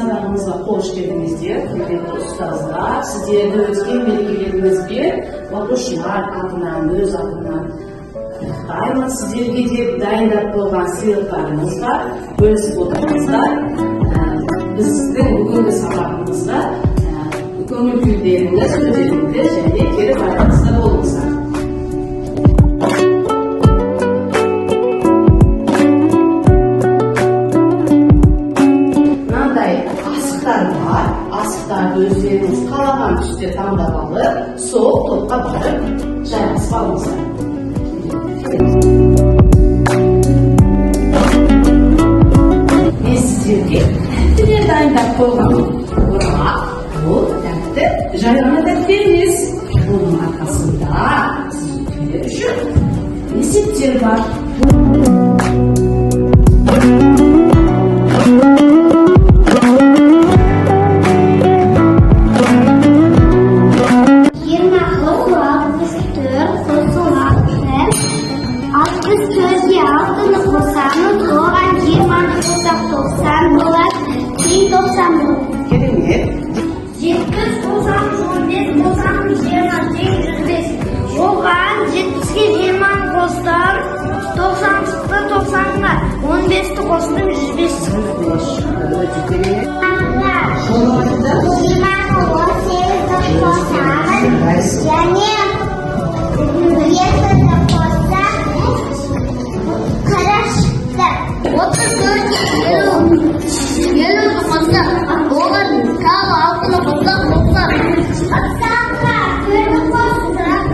сабағымызға қош келдіңіздер, құрметті ұстаздар. Сіздерді өткен мерекелеріңізбен оқушылар атынан, өз атынан құттықтаймын. Сіздерге де дайындап қойған сыйлықтарымызға бөлісіп отырыңыздар. Біздің бүгінгі сабағымызда көңіл күйлеріңіз, өздеріңді және кері байланысты болыңыздар. Асықтарды өздеріңіз қалаған түсте таңдап алып, сол топқа барып жайғасып алыңыздар. Мен сіздерге тәттілер дайындап қойған. Бірақ бұл тәтті жай ғана тәтті емес. Оның арқасында сіздер үшін есептер бар. Оған 70-ге 20 қостым, 90-ға 90-ға 15-ті қостым, 105 және қарашты 34-ге 50 қостым, оған тағы 6-ны қостым, 90-ға 4-ні қостым.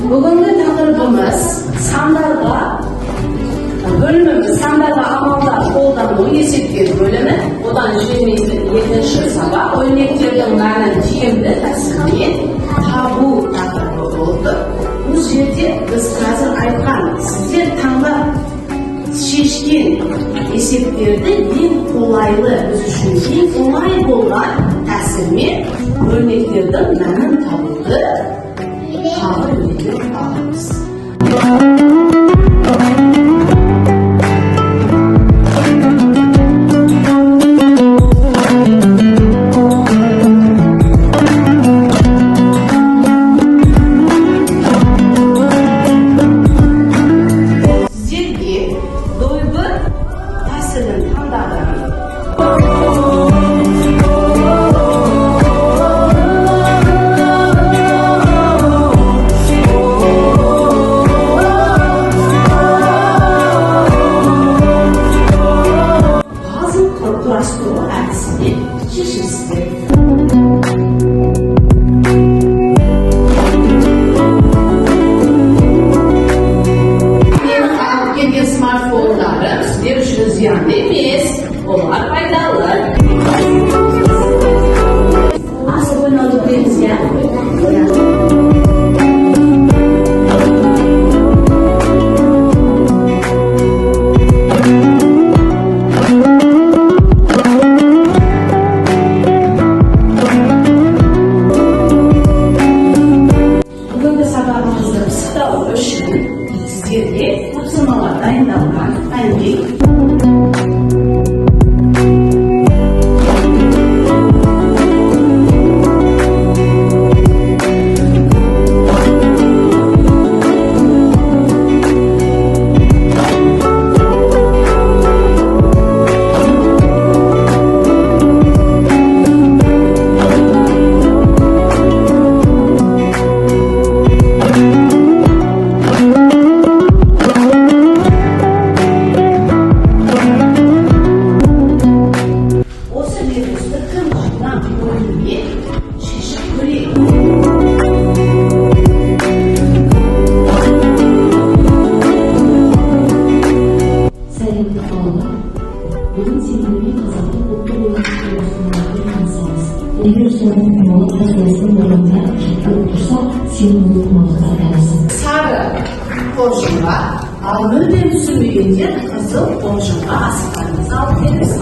Бүгінгі тақырыбымыз сандарға бөліміміз, сандарға амалдар қолдану есептер бөлімі. Одан жібермейтін екінші сабақ өрнектердің мәнін тиімді тәсілмен табу тақырыбы болды. Бұл жерде біз қазір айтқан сіздер таңдап шешкен есептерді ең қолайлы, біз үшін ең оңай болған тәсілмен өрнектердің мәнін табуды тағы үйреніп аламыз. Sizler için ziyan емес, onlar faydalı. Asıl oynadıklarınız ya. Bugünkü sabahımızda sınav için sizlerle topsamalar dayandırılgan Andy. Sarı borcunga, müldem sürmegende kızıl borcunga asıklarınızı alıp veririz.